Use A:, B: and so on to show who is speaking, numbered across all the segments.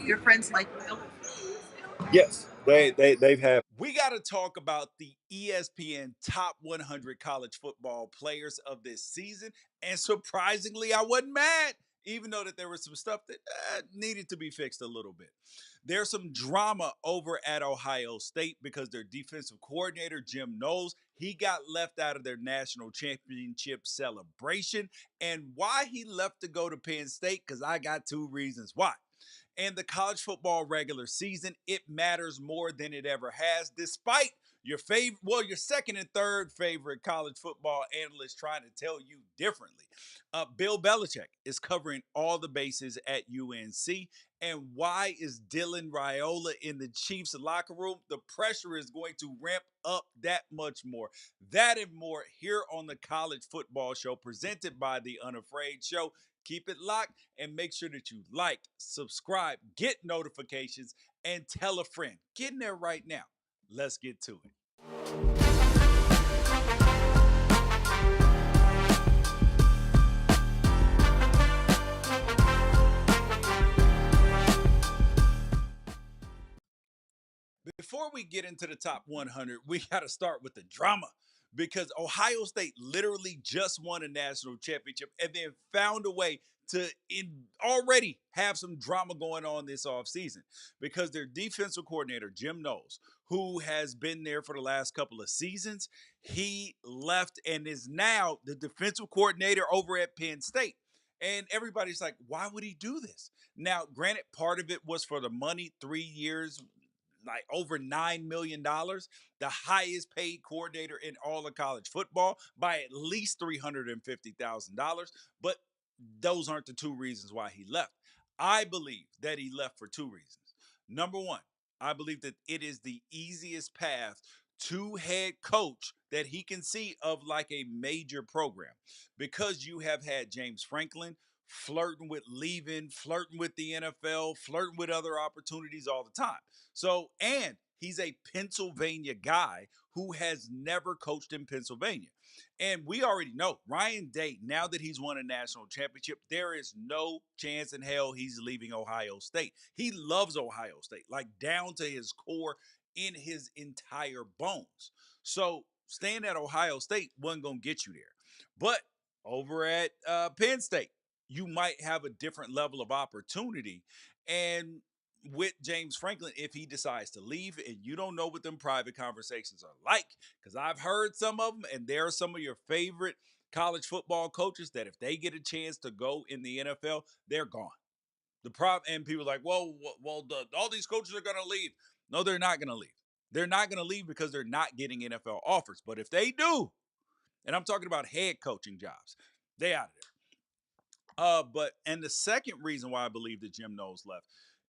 A: Your friends like
B: Yes, they've had. We got to talk about the ESPN top 100 college football players of this season, and surprisingly, I wasn't mad, even though that there was some stuff that needed to be fixed a little bit. There's some drama over at Ohio State because their defensive coordinator Jim Knowles he got left out of their national championship celebration, and why he left to go to Penn State because I got two reasons why. And the college football regular season, it matters more than it ever has, despite your favorite, well, your second and third favorite college football analysts trying to tell you differently. Bill Belichick is covering all the bases at UNC. And why is Dylan Raiola in the Chiefs locker room? The pressure is going to ramp up that much more. That and more here on the College Football Show, presented by the Unafraid Show. Keep it locked and make sure that you like, subscribe, get notifications, and tell a friend. Get in there right now. Let's get to it. Before we get into the top 100, we got to start with the drama because Ohio State literally just won a national championship and then found a way to already have some drama going on this offseason because their defensive coordinator, Jim Knowles, who has been there for the last couple of seasons, he left and is now the defensive coordinator over at Penn State. And everybody's like, why would he do this? Now, granted, part of it was for the money, 3 years, like over $9 million, the highest paid coordinator in all of college football by at least $350,000. But those aren't the two reasons why he left. I believe that he left for two reasons. Number one, I believe that it is the easiest path to head coach that he can see of like a major program because you have had James Franklin flirting with leaving, flirting with the NFL, flirting with other opportunities all the time. So, and he's a Pennsylvania guy who has never coached in Pennsylvania. And we already know Ryan Day, now that he's won a national championship, there is no chance in hell he's leaving Ohio State. He loves Ohio State, like down to his core in his entire bones. So staying at Ohio State wasn't going to get you there. But over at Penn State, you might have a different level of opportunity. And with James Franklin, if he decides to leave, and you don't know what them private conversations are like, because I've heard some of them, and there are some of your favorite college football coaches that if they get a chance to go in the NFL, they're gone. The problem, and people are like, all these coaches are going to leave. No, they're not going to leave. They're not going to leave because they're not getting NFL offers. But if they do, and I'm talking about head coaching jobs, they out of there. But and the second reason why I believe that Jim Knowles left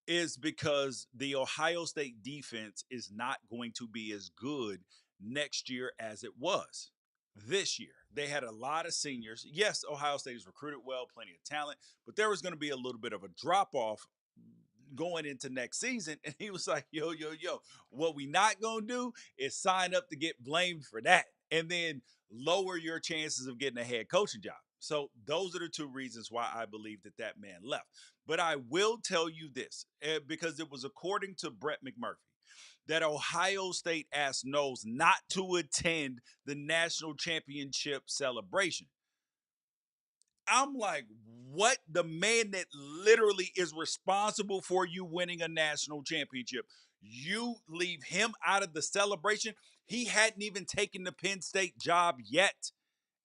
B: is because the Ohio State defense is not going to be as good next year as it was this year. They had a lot of seniors. Yes, Ohio State has recruited well, plenty of talent, but there was going to be a little bit of a drop off going into next season. And he was like, yo, what we not going to do is sign up to get blamed for that and then lower your chances of getting a head coaching job. So those are the two reasons why I believe that that man left. But I will tell you this, because it was according to Brett McMurphy that Ohio State asked Knowles not to attend the national championship celebration. I'm like, what? The man that literally is responsible for you winning a national championship. You leave him out of the celebration. He hadn't even taken the Penn State job yet.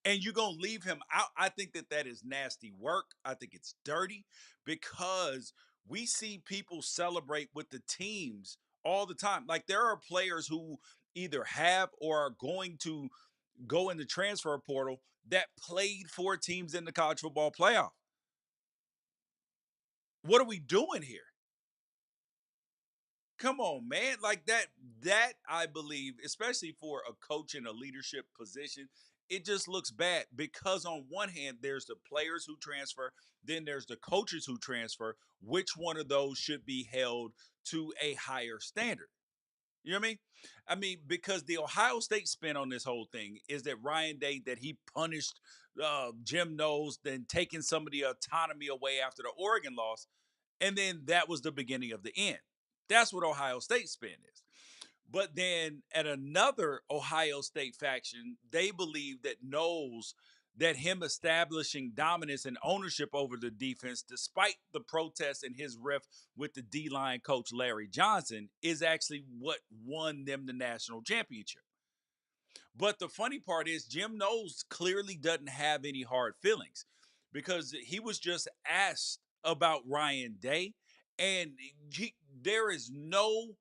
B: And you're going to leave him out. I think that that is nasty work. I think it's dirty because we see people celebrate with the teams all the time. Like there are players who either have or are going to go in the transfer portal that played for teams in the college football playoff. What are we doing here? Come on, man. Like that I believe, especially for a coach in a leadership position, it just looks bad because on one hand, there's the players who transfer, then there's the coaches who transfer. Which one of those should be held to a higher standard? You know what I mean? I mean, because the Ohio State spin on this whole thing is that Ryan Day that he punished Jim Knowles, then taking some of the autonomy away after the Oregon loss. And then that was the beginning of the end. That's what Ohio State spin is. But then at another Ohio State faction, they believe that Knowles, that him establishing dominance and ownership over the defense, despite the protests and his riff with the D line coach Larry Johnson, is actually what won them the national championship. But the funny part is, Jim Knowles clearly doesn't have any hard feelings because he was just asked about Ryan Day, and there is no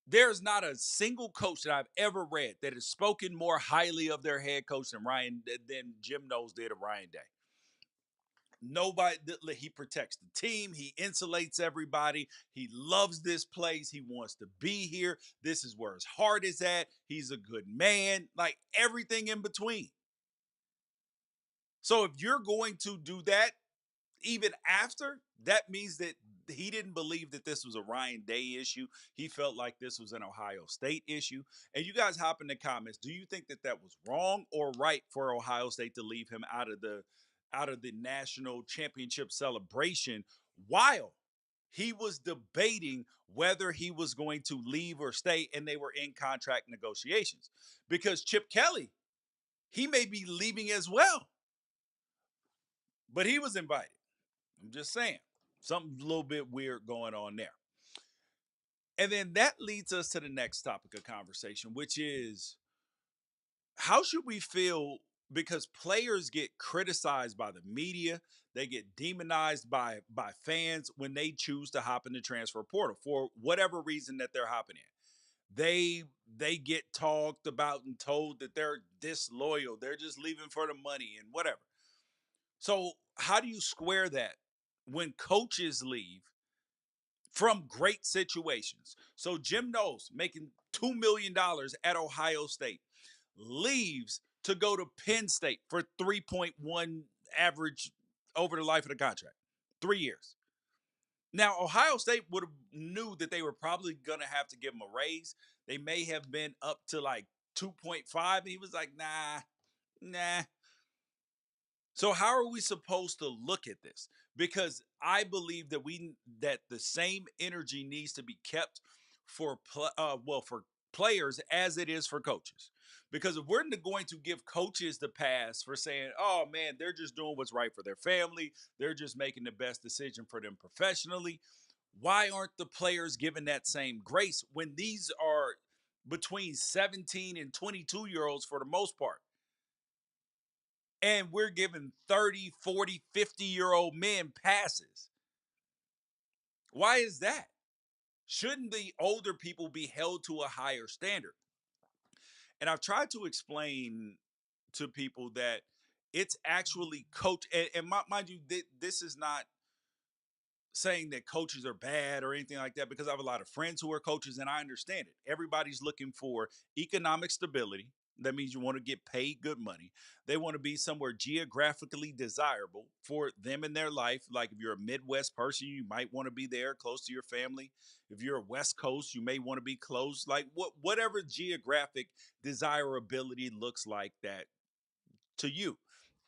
B: there's not a single coach that I've ever read that has spoken more highly of their head coach than Jim Knowles did of Ryan Day. Nobody, he protects the team. He insulates everybody. He loves this place. He wants to be here. This is where his heart is at. He's a good man, like everything in between. So if you're going to do that, even after, that means that he didn't believe that this was a Ryan Day issue. He felt like this was an Ohio State issue. And you guys hop in the comments. Do you think that that was wrong or right for Ohio State to leave him out of the national championship celebration while he was debating whether he was going to leave or stay, and they were in contract negotiations? Because Chip Kelly, he may be leaving as well, but he was invited. I'm just saying, something a little bit weird going on there. And then that leads us to the next topic of conversation, which is, how should we feel? Because players get criticized by the media, they get demonized by fans when they choose to hop in the transfer portal for whatever reason that they're hopping in. They get talked about and told that they're disloyal, they're just leaving for the money and whatever. So how do you square that when coaches leave from great situations? So Jim Knowles, making $2 million at Ohio State, leaves to go to Penn State for 3.1 average over the life of the contract, 3 years. Now Ohio State would have knew that they were probably gonna have to give him a raise. They may have been up to like 2.5. He was like, nah. So how are we supposed to look at this? Because I believe that the same energy needs to be kept for players as it is for coaches. Because if we're going to give coaches the pass for saying, "Oh man, they're just doing what's right for their family, they're just making the best decision for them professionally," why aren't the players given that same grace when these are between 17 and 22-year-olds for the most part? And we're giving 30, 40, 50-year-old men passes. Why is that? Shouldn't the older people be held to a higher standard? And I've tried to explain to people that it's actually coach. And mind you, this is not saying that coaches are bad or anything like that, because I have a lot of friends who are coaches and I understand it. Everybody's looking for economic stability. That means you want to get paid good money. They want to be somewhere geographically desirable for them in their life. Like if you're a Midwest person, you might want to be there close to your family. If you're a West Coast, you may want to be close. Like whatever geographic desirability looks like that to you.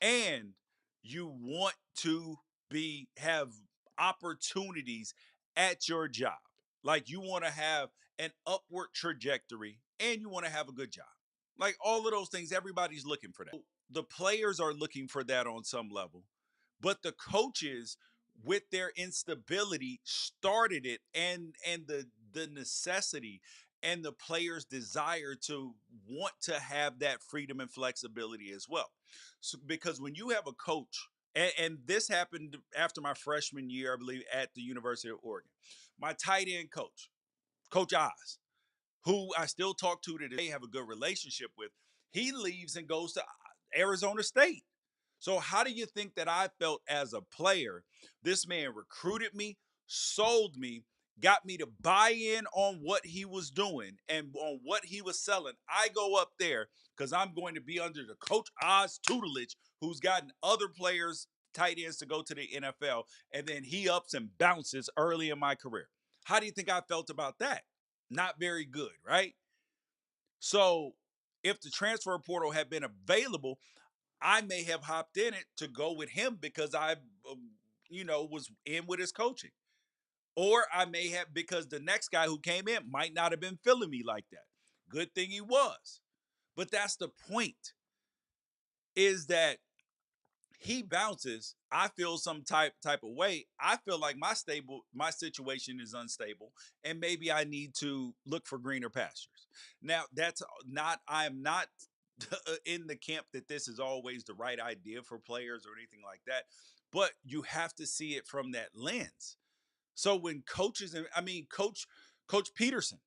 B: And you want to be have opportunities at your job. Like you want to have an upward trajectory and you want to have a good job. Like all of those things, everybody's looking for that. The players are looking for that on some level, but the coaches, with their instability, started it, and the necessity and the players' desire to want to have that freedom and flexibility as well. So, because when you have a coach, and this happened after my freshman year, I believe, at the University of Oregon, my tight end coach, Coach Oz, who I still talk to today, have a good relationship with, he leaves and goes to Arizona State. So how do you think that I felt as a player? This man recruited me, sold me, got me to buy in on what he was doing and on what he was selling. I go up there because I'm going to be under the Coach Oz tutelage, who's gotten other players, tight ends, to go to the NFL, and then he ups and bounces early in my career. How do you think I felt about that? Not very good, right? So if the transfer portal had been available, I may have hopped in it to go with him because I was in with his coaching. Or I may have, because the next guy who came in might not have been feeling me like that. Good thing he was. But that's the point, is that he bounces. I feel some type of way. I feel like my situation is unstable, and maybe I need to look for greener pastures. Now, that's not. I'm not in the camp that this is always the right idea for players or anything like that, but you have to see it from that lens. So when coaches, and I mean, Coach Peterson,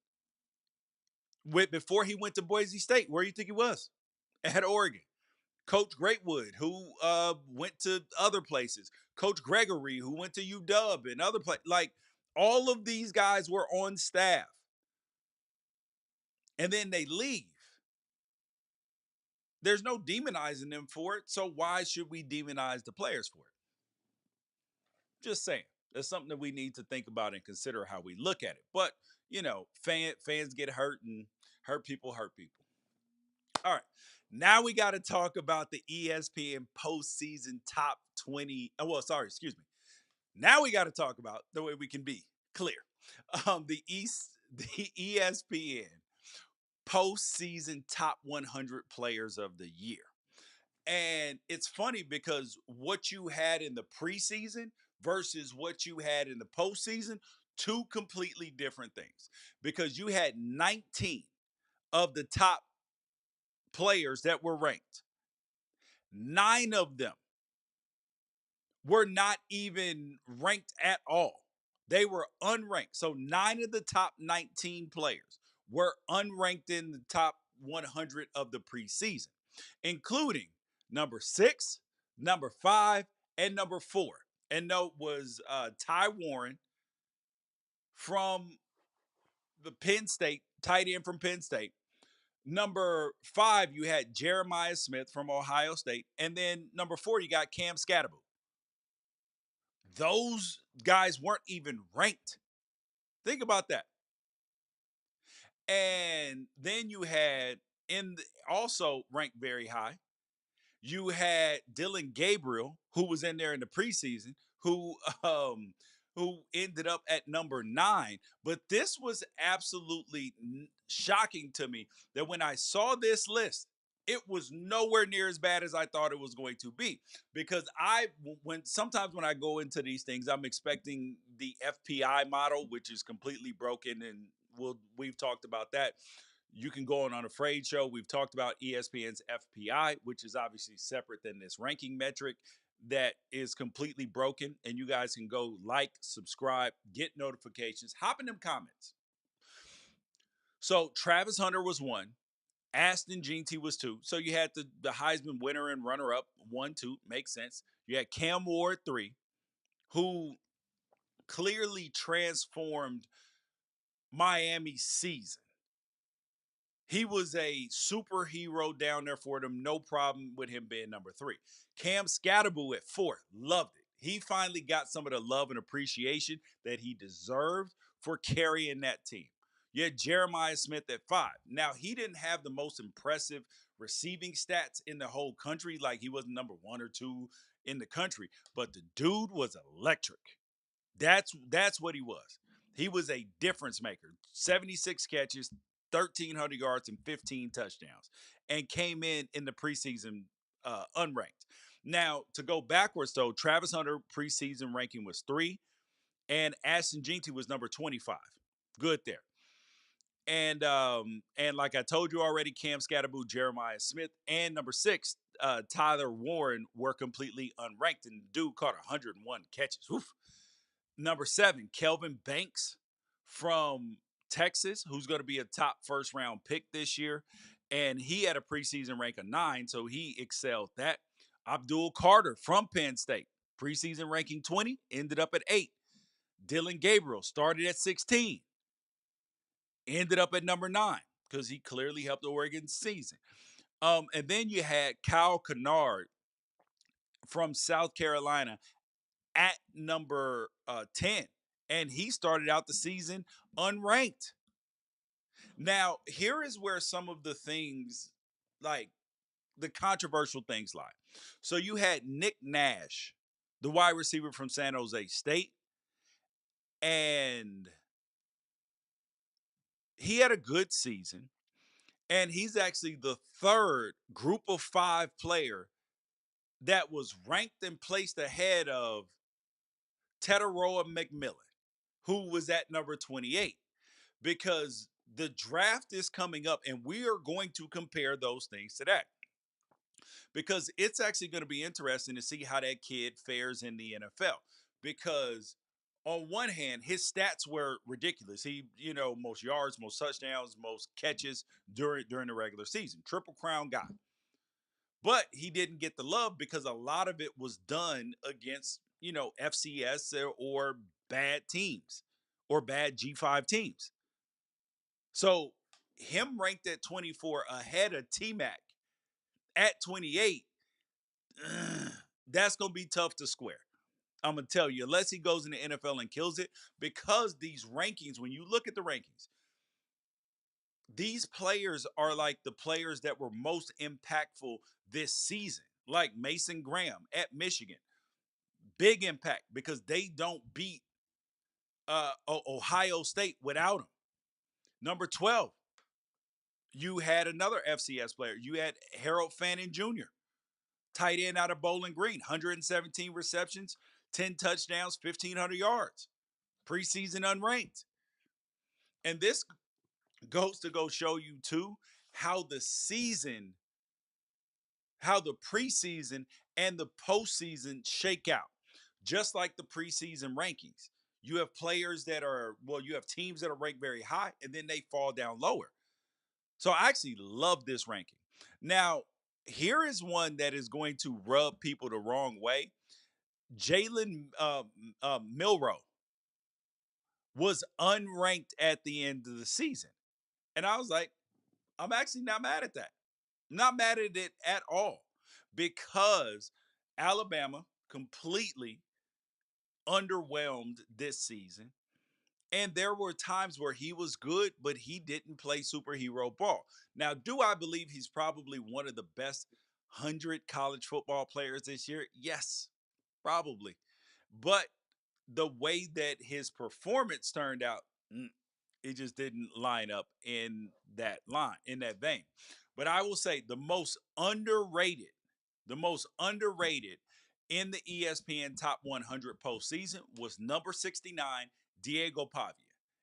B: before he went to Boise State, where do you think he was? At Oregon. Coach Greatwood, who went to other places. Coach Gregory, who went to UW and other places. Like, all of these guys were on staff, and then they leave. There's no demonizing them for it, so why should we demonize the players for it? Just saying. That's something that we need to think about and consider how we look at it. But, fans get hurt, and hurt people hurt people. All right. Now we got to talk about the ESPN postseason top 20. Oh, well, sorry, excuse me. Now we got to talk about the way we can be clear. The ESPN postseason top 100 players of the year. And it's funny because what you had in the preseason versus what you had in the postseason, two completely different things. Because you had 19 of the top players that were ranked. 9 of them were not even ranked at all. They were unranked. So 9 of the top 19 players were unranked in the top 100 of the preseason, including number 6, number 5, and number 4. And note was Ty Warren from the Penn State, tight end from Penn State. Number 5, you had Jeremiah Smith from Ohio State. And then number 4, you got Cam Scatterbo. Those guys weren't even ranked. Think about that. And then you had also ranked very high. You had Dillon Gabriel, who was in there in the preseason, who ended up at number 9. But this was absolutely shocking to me that when I saw this list, it was nowhere near as bad as I thought it was going to be. Because when I go into these things, I'm expecting the FPI model, which is completely broken, and we've talked about that. You can go on Afraid Show. We've talked about ESPN's FPI, which is obviously separate than this ranking metric that is completely broken. And you guys can go like, subscribe, get notifications, hop in them comments. So Travis Hunter was 1. Aston Jeanty was 2. So you had the Heisman winner and runner-up, 1, 2, makes sense. You had Cam Ward, 3, who clearly transformed Miami's season. He was a superhero down there for them. No problem with him being number 3. Cam Scatterbo at 4. Loved it. He finally got some of the love and appreciation that he deserved for carrying that team. You had Jeremiah Smith at 5. Now, he didn't have the most impressive receiving stats in the whole country. Like, he wasn't number 1 or 2 in the country. But the dude was electric. That's what he was. He was a difference maker. 76 catches, 1,300 yards, and 15 touchdowns, and came in the preseason unranked. Now, to go backwards, though, Travis Hunter preseason ranking was 3, and Aston Jeanty was number 25. Good there. And like I told you already, Cam Scatterbo, Jeremiah Smith, and number 6, Tyler Warren were completely unranked, and the dude caught 101 catches. Oof. Number 7, Kelvin Banks from Texas, who's going to be a top first round pick this year. And he had a preseason rank of 9, so he excelled that. Abdul Carter from Penn State, preseason ranking 20, ended up at 8. Dillon Gabriel started at 16, ended up at number 9 because he clearly helped Oregon's season. And then you had Kyle Kennard from South Carolina at number 10. And he started out the season unranked. Now, here is where some of the things, like the controversial things, lie. So you had Nick Nash, the wide receiver from San Jose State, And he had a good season. And he's actually the third group of five player that was ranked and placed ahead of Tetaroa McMillan, who was at number 28. Because the draft is coming up and we are going to compare those things to that. Because it's actually going to be interesting to see how that kid fares in the NFL. Because on one hand, his stats were ridiculous. He, most yards, most touchdowns, most catches during the regular season. Triple crown guy. But he didn't get the love because a lot of it was done against, FCS or bad teams or bad G5 teams. So him ranked at 24 ahead of T Mac at 28, that's going to be tough to square. I'm going to tell you, unless he goes in the NFL and kills it, because these rankings, when you look at the rankings, these players are like the players that were most impactful this season, like Mason Graham at Michigan. Big impact because they don't beat Ohio State without him. Number 12, you had another FCS player. You had Harold Fannin Jr., tight end out of Bowling Green, 117 receptions, 10 touchdowns, 1,500 yards, preseason unranked. And this goes to go show you, too, how the preseason and the postseason shake out. Just like the preseason rankings, you have players that you have teams that are ranked very high and then they fall down lower. So I actually love this ranking. Now, here is one that is going to rub people the wrong way. Jalen Milroe was unranked at the end of the season. And I was like, I'm actually not mad at that. Not mad at it at all because Alabama completely underwhelmed this season. And there were times where he was good, but he didn't play superhero ball. Now, do I believe he's probably one of the best 100 college football players this year? Yes, probably. But the way that his performance turned out, it just didn't line up in that vein. But I will say the most underrated in the ESPN Top 100 postseason was number 69, Diego Pavia.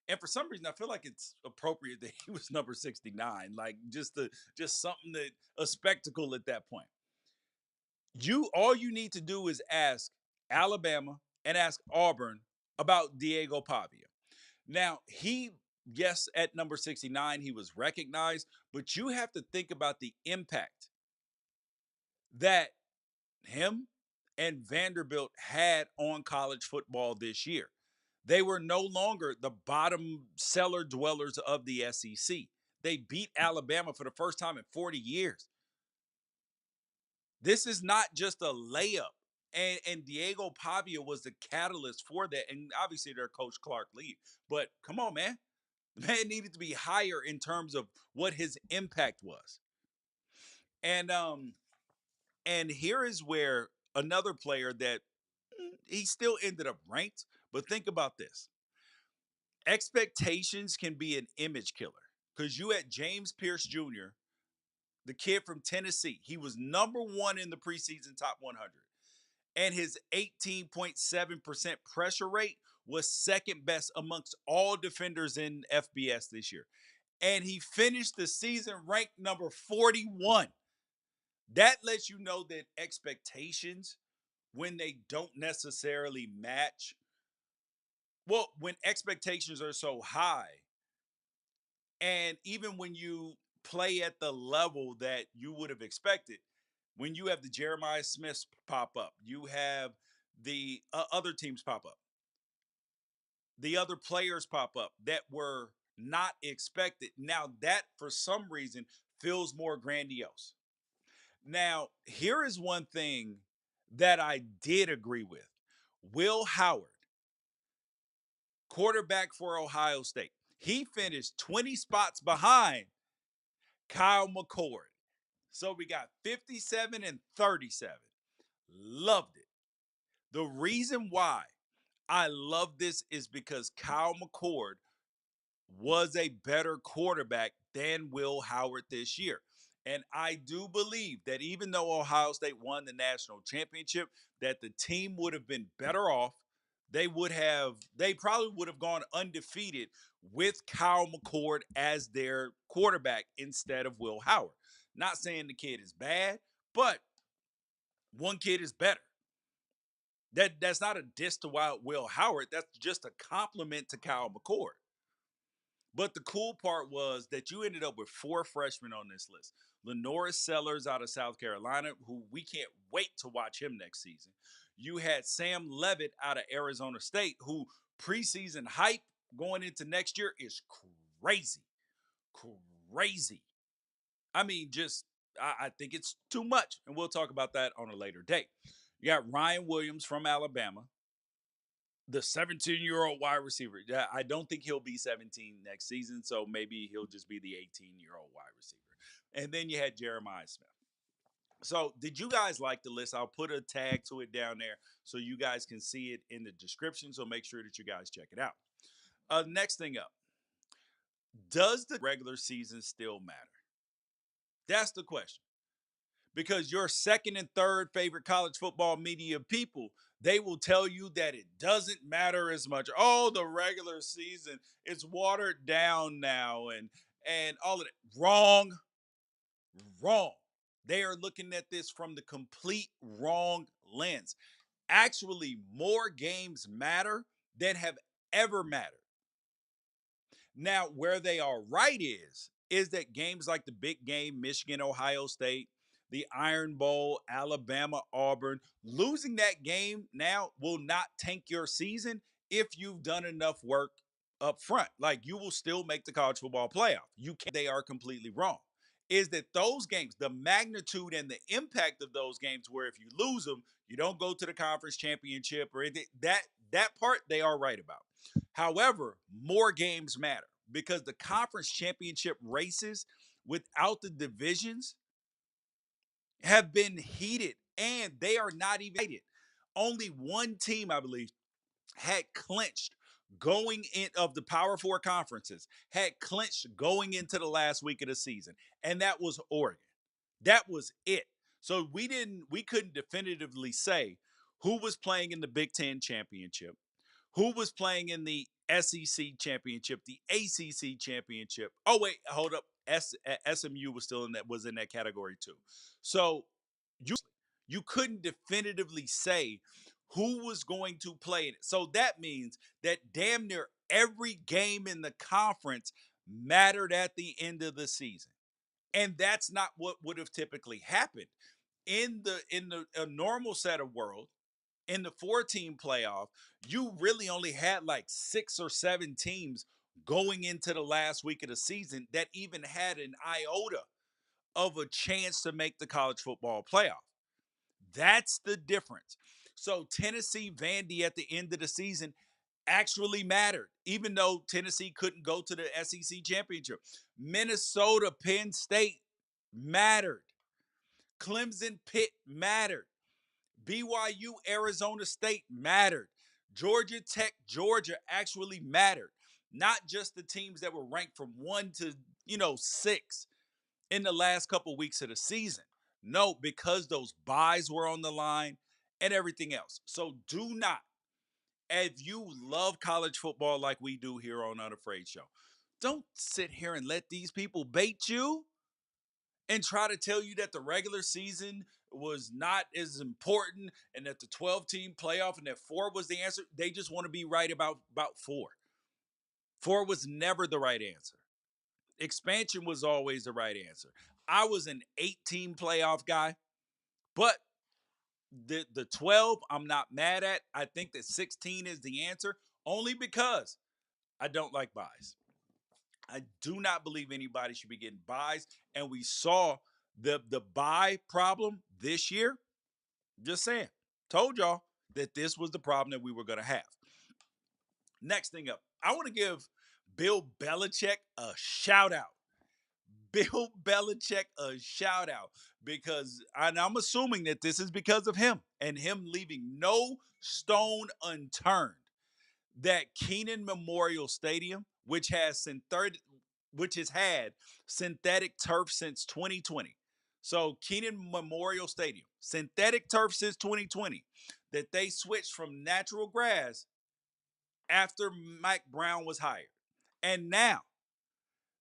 B: And for some reason, I feel like it's appropriate that he was number 69, like just something that a spectacle at that point. All you need to do is ask Alabama and ask Auburn about Diego Pavia. Now, yes, at number 69, he was recognized, but you have to think about the impact that him and Vanderbilt had on college football this year. They were no longer the bottom cellar dwellers of the SEC. They beat Alabama for the first time in 40 years. This is not just a layup. And Diego Pavia was the catalyst for that. And obviously their coach Clark Lee. But come on, man. The man needed to be higher in terms of what his impact was. And here is where another player that he still ended up ranked, but think about this. Expectations can be an image killer. Because you had James Pierce Jr., the kid from Tennessee. He was number one in the preseason top 100. And his 18.7% pressure rate was second best amongst all defenders in FBS this year. And he finished the season ranked number 41. That lets you know that expectations, when they don't necessarily match, when expectations are so high, and even when you play at the level that you would have expected, when you have the Jeremiah Smiths pop up, you have the other teams pop up, the other players pop up that were not expected. Now, that for some reason feels more grandiose. Now, here is one thing that I did agree with. Will Howard, quarterback for Ohio State, he finished 20 spots behind Kyle McCord. So we got 57 and 37. Loved it. The reason why I love this is because Kyle McCord was a better quarterback than Will Howard this year. And I do believe that even though Ohio State won the national championship, that the team would have been better off. They probably would have gone undefeated with Kyle McCord as their quarterback instead of Will Howard. Not saying the kid is bad, but one kid is better. That's not a diss to Will Howard. That's just a compliment to Kyle McCord. But the cool part was that you ended up with four freshmen on this list. Lenoris Sellers out of South Carolina, who we can't wait to watch him next season. You had Sam Levitt out of Arizona State, who preseason hype going into next year is crazy. Crazy. I mean, I think it's too much. And we'll talk about that on a later date. You got Ryan Williams from Alabama, the 17-year-old wide receiver. Yeah, I don't think he'll be 17 next season, so maybe he'll just be the 18-year-old wide receiver. And then you had Jeremiah Smith. So, did you guys like the list? I'll put a tag to it down there so you guys can see it in the description. So, make sure that you guys check it out. Next thing up, does the regular season still matter? That's the question. Because your second and third favorite college football media people, they will tell you that it doesn't matter as much. Oh, the regular season, it's watered down now and all of that. Wrong. Wrong. They are looking at this from the complete wrong lens. Actually, more games matter than have ever mattered. Now, where they are right is that games like the big game, Michigan, Ohio State, the Iron Bowl, Alabama, Auburn, losing that game now will not tank your season if you've done enough work up front. Like you will still make the college football playoff. You can They are completely wrong. Is that those games, the magnitude and the impact of those games, where if you lose them, you don't go to the conference championship or anything, that part they are right about. However, more games matter because the conference championship races without the divisions have been heated and they are not even heated. Only one team, I believe, had clinched going in of the Power Four conferences, had clinched going into the last week of the season, and that was Oregon. That was it. So we couldn't definitively say who was playing in the Big Ten championship, who was playing in the SEC championship, the ACC championship. Oh wait, hold up. SMU was in that category too. So you you couldn't definitively say who was going to play in it. So that means that damn near every game in the conference mattered at the end of the season. And that's not what would have typically happened. In the a normal set of world, in the 4-team playoff, you really only had like 6 or 7 teams going into the last week of the season that even had an iota of a chance to make the college football playoff. That's the difference. So Tennessee Vandy at the end of the season actually mattered, even though Tennessee couldn't go to the SEC championship. Minnesota Penn State mattered. Clemson Pitt mattered. BYU Arizona State mattered. Georgia Tech Georgia actually mattered. Not just the teams that were ranked from 1 to 6 in the last couple weeks of the season. No, because those buys were on the line and everything else. So do not, if you love college football like we do here on Unafraid Show, don't sit here and let these people bait you and try to tell you that the regular season was not as important and that the 12-team playoff and that 4 was the answer. They just want to be right about 4. 4 was never the right answer. Expansion was always the right answer. I was an 8-team playoff guy, but the 12 I'm not mad at. I think that 16 is the answer only because I don't like buys. I do not believe anybody should be getting buys. And we saw the buy problem this year. Just saying. Told y'all that this was the problem that we were going to have. Next thing up, I want to give Bill Belichick a shout out. Bill Belichick a shout out because I'm assuming that this is because of him and him leaving no stone unturned that Keenan Memorial Stadium, which has had synthetic turf since 2020. So Keenan Memorial Stadium, synthetic turf since 2020, that they switched from natural grass after Mike Brown was hired. And now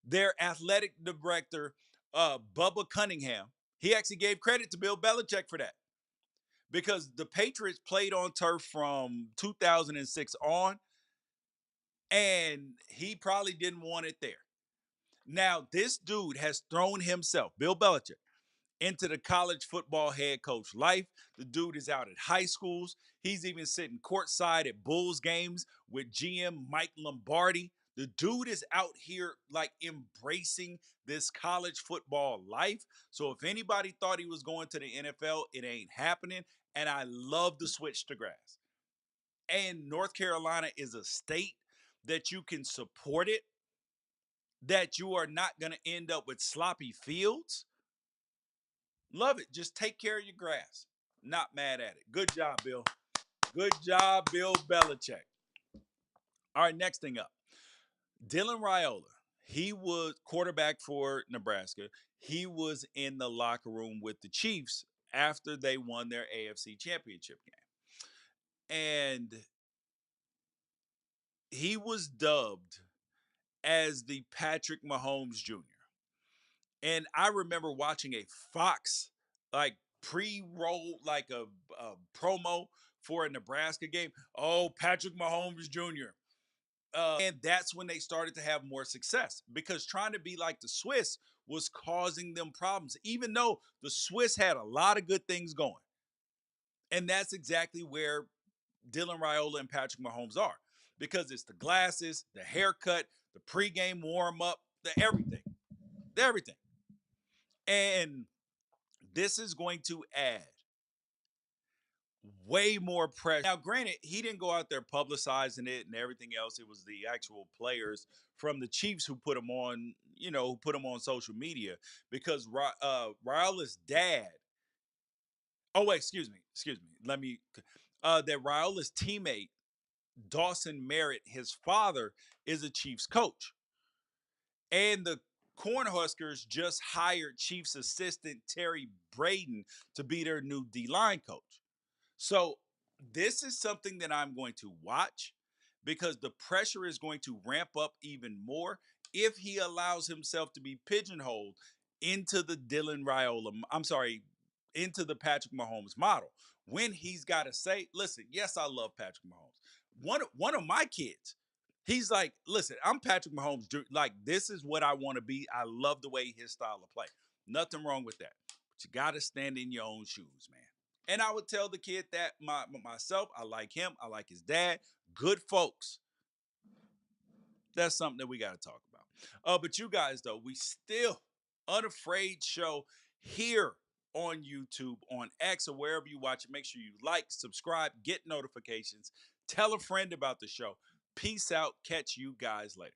B: their athletic director, Bubba Cunningham, he actually gave credit to Bill Belichick for that because the Patriots played on turf from 2006 on, and he probably didn't want it there. Now, this dude has thrown himself, Bill Belichick, into the college football head coach life. The dude is out at high schools. He's even sitting courtside at Bulls games with GM Mike Lombardi. The dude is out here like embracing this college football life. So if anybody thought he was going to the NFL, it ain't happening. And I love the switch to grass. And North Carolina is a state that you can support it, that you are not going to end up with sloppy fields. Love it. Just take care of your grass. Not mad at it. Good job, Bill. Good job, Bill Belichick. All right, next thing up. Dylan Raiola. He was quarterback for Nebraska. He was in the locker room with the Chiefs after they won their AFC championship game. And he was dubbed as the Patrick Mahomes Jr. And I remember watching a Fox like pre-roll, like a promo for a Nebraska game. Oh, Patrick Mahomes Jr. And that's when they started to have more success because trying to be like the Swiss was causing them problems, even though the Swiss had a lot of good things going. And that's exactly where Dylan Raiola and Patrick Mahomes are because it's the glasses, the haircut, the pregame warm up, everything. And this is going to add way more pressure. Now, granted, he didn't go out there publicizing it and everything else. It was the actual players from the Chiefs who put him on, who put him on social media because Raiola's dad. Oh wait, excuse me. That Raiola's teammate Dawson Merritt, his father, is a Chiefs coach, and the Cornhuskers just hired Chiefs assistant Terry Braden to be their new D line coach. So this is something that I'm going to watch because the pressure is going to ramp up even more if he allows himself to be pigeonholed into the Dylan Raiola, I'm sorry, into the Patrick Mahomes model. When he's got to say, listen, yes, I love Patrick Mahomes. One of my kids, he's like, listen, I'm Patrick Mahomes. Like, this is what I want to be. I love the way his style of play. Nothing wrong with that. But you got to stand in your own shoes, man. And I would tell the kid that myself, I like him, I like his dad, good folks. That's something that we got to talk about. But you guys, though, we still Unafraid show here on YouTube, on X, or wherever you watch it. Make sure you like, subscribe, get notifications, tell a friend about the show. Peace out. Catch you guys later.